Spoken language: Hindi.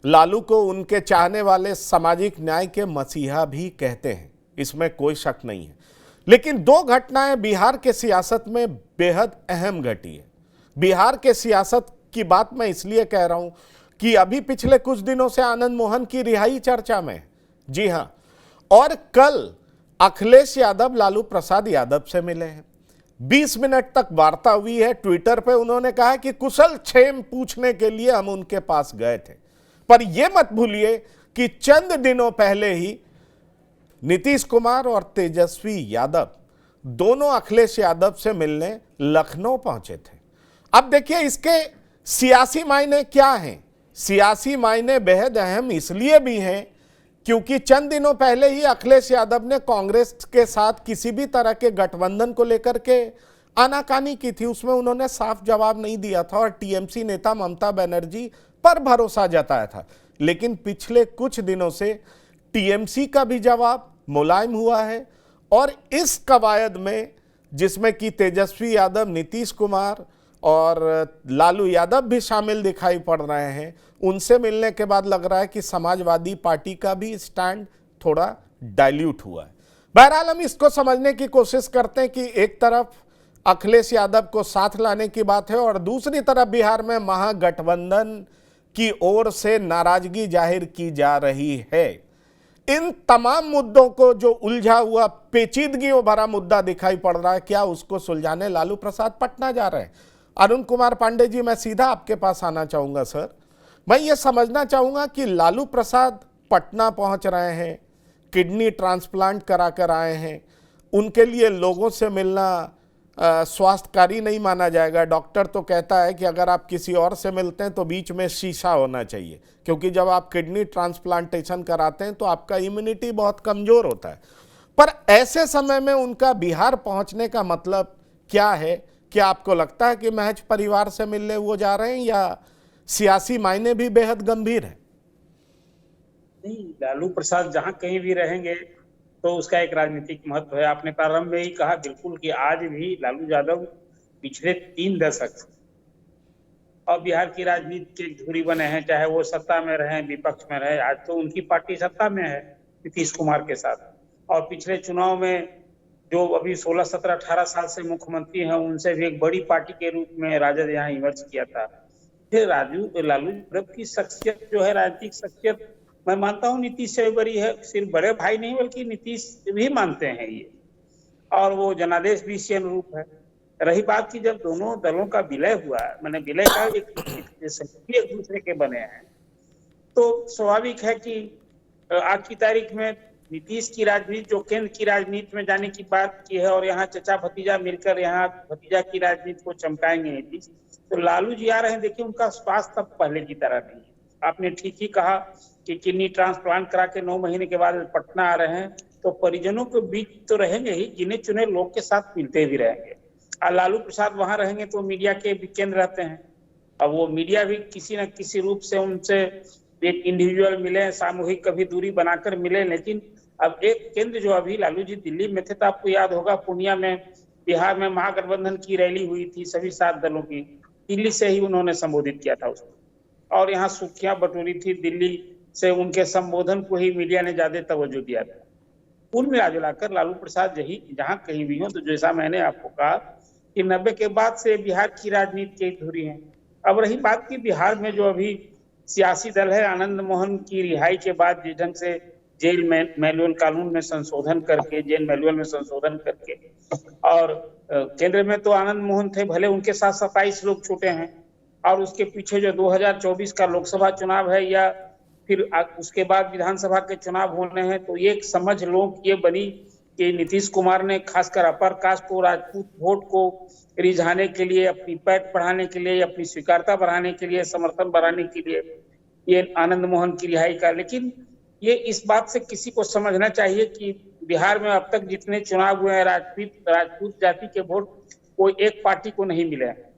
लालू को उनके चाहने वाले सामाजिक न्याय के मसीहा भी कहते हैं, इसमें कोई शक नहीं है। लेकिन दो घटनाएं बिहार के सियासत में बेहद अहम घटी है। बिहार के सियासत की बात मैं इसलिए कह रहा हूं कि अभी पिछले कुछ दिनों से आनंद मोहन की रिहाई चर्चा में है। जी हां, और कल अखिलेश यादव लालू प्रसाद यादव से मिले हैं। 20 मिनट तक वार्ता हुई है। ट्विटर पे उन्होंने कहा कि कुशल क्षेम पूछने के लिए हम उनके पास गए थे। पर यह मत भूलिए कि चंद दिनों पहले ही नीतीश कुमार और तेजस्वी यादव दोनों अखिलेश यादव से मिलने लखनऊ पहुंचे थे। अब देखिए इसके सियासी मायने क्या हैं। सियासी मायने बेहद अहम इसलिए भी हैं क्योंकि चंद दिनों पहले ही अखिलेश यादव ने कांग्रेस के साथ किसी भी तरह के गठबंधन को लेकर के आनाकानी की थी। उसमें उन्होंने साफ जवाब नहीं दिया था और टीएमसी नेता ममता बनर्जी पर भरोसा जताया था। लेकिन पिछले कुछ दिनों से टीएमसी का भी जवाब मुलायम हुआ है और इस कवायद में, जिसमें कि तेजस्वी यादव, नीतीश कुमार और लालू यादव भी शामिल दिखाई पड़ रहे हैं, उनसे मिलने के बाद लग रहा है कि समाजवादी पार्टी का भी स्टैंड थोड़ा डाइल्यूट हुआ है। बहरहाल हम इसको समझने की कोशिश करते हैं कि एक तरफ अखिलेश यादव को साथ लाने की बात है और दूसरी तरफ बिहार में महागठबंधन की ओर से नाराजगी जाहिर की जा रही है। इन तमाम मुद्दों को जो उलझा हुआ पेचीदगियों भरा मुद्दा दिखाई पड़ रहा है, क्या उसको सुलझाने लालू प्रसाद पटना जा रहे हैं? अरुण कुमार पांडे जी, मैं सीधा आपके पास आना चाहूंगा। सर, मैं ये समझना चाहूंगा कि लालू प्रसाद पटना पहुंच रहे हैं, किडनी ट्रांसप्लांट करा कर आए हैं, उनके लिए लोगों से मिलना स्वास्थ्यकारी नहीं माना जाएगा। डॉक्टर तो कहता है कि अगर आप किसी और से मिलते हैं तो बीच में शीशा होना चाहिए, क्योंकि जब आप किडनी ट्रांसप्लांटेशन कराते हैं तो आपका इम्यूनिटी बहुत कमजोर होता है। पर ऐसे समय में उनका बिहार पहुंचने का मतलब क्या है? क्या आपको लगता है कि महज परिवार से मिलने वो जा रहे हैं या सियासी मायने भी बेहद गंभीर है? नहीं, लालू प्रसाद जहां कहीं भी रहेंगे तो उसका एक राजनीतिक महत्व है। आपने प्रारंभ में ही कहा बिल्कुल कि आज भी लालू यादव पिछले 3 दशक और बिहार की राजनीति के धुरी बने हैं, चाहे वो सत्ता में रहे विपक्ष में रहे। आज तो उनकी पार्टी सत्ता में है नीतीश कुमार के साथ, और पिछले चुनाव में जो अभी 16, 17, 18 साल से मुख्यमंत्री हैं, उनसे भी एक बड़ी पार्टी के रूप में राजद यहाँ इमर्ज किया था। फिर लालू यादव की शख्सियत जो है, राजनीतिक शख्सियत, मैं मानता हूँ नीतीश से बड़ी है। सिर्फ बड़े भाई नहीं बल्कि नीतीश भी मानते हैं ये, और वो जनादेश भी इसी अनुरूप है। रही बात की जब दोनों दलों का विलय हुआ, मैंने विलय का एक दूसरे के बने हैं, तो स्वाभाविक है कि आज की तारीख में नीतीश की राजनीति जो केंद्र की राजनीति में जाने की बात की है, और यहाँ चचा भतीजा मिलकर यहाँ भतीजा की राजनीति को चमकाएंगे नीतीश, तो लालू जी आ रहे हैं। देखिए उनका स्वास्थ्य अब पहले की तरह नहीं है। आपने ठीक ही कहा कि किडनी ट्रांसप्लांट करा के 9 महीने के बाद पटना आ रहे हैं, तो परिजनों के बीच तो रहेंगे ही, गिने चुने लोग के साथ मिलते भी रहेंगे। और लालू प्रसाद वहां रहेंगे तो मीडिया के भी केंद्र रहते हैं, अब वो मीडिया भी किसी न किसी रूप से उनसे एक इंडिविजुअल मिले, सामूहिक कभी दूरी बनाकर मिले। लेकिन अब एक केंद्र जो अभी लालू जी दिल्ली में थे, तो आपको याद होगा पूर्णिया में बिहार में महागठबंधन की रैली हुई थी, सभी 7 दलों की, दिल्ली से ही उन्होंने संबोधित किया था उसको, और यहाँ सुर्खियां बटोरी थी। दिल्ली से उनके संबोधन को ही मीडिया ने ज्यादा तवज्जो दिया था। कुल मिला जुलाकर लालू प्रसाद यही जहां कहीं भी हो, तो जैसा मैंने आपको कहा कि 90 के बाद से बिहार की राजनीति की धुरी है। अब रही बात की बिहार में जो अभी सियासी दल है, आनंद मोहन की रिहाई के बाद जिस ढंग से जेल मैनुअल कानून में संशोधन करके, जेल मैनुअल में संशोधन करके, और केंद्र में तो आनंद मोहन थे, भले उनके साथ 27 लोग छूटे हैं, और उसके पीछे जो 2024 का लोकसभा चुनाव है या फिर उसके बाद विधानसभा के चुनाव होने हैं, तो ये समझ लो ये बनी कि नीतीश कुमार ने खासकर अपर कास्ट को, राजपूत वोट को रिझाने के लिए, अपनी पैठ बढ़ाने के लिए, अपनी स्वीकारता बढ़ाने के लिए, समर्थन बढ़ाने के लिए ये आनंद मोहन की रिहाई का। लेकिन ये इस बात से किसी को समझना चाहिए कि बिहार में अब तक जितने चुनाव हुए हैं, राजपूत जाति के वोट कोई एक पार्टी को नहीं मिले हैं।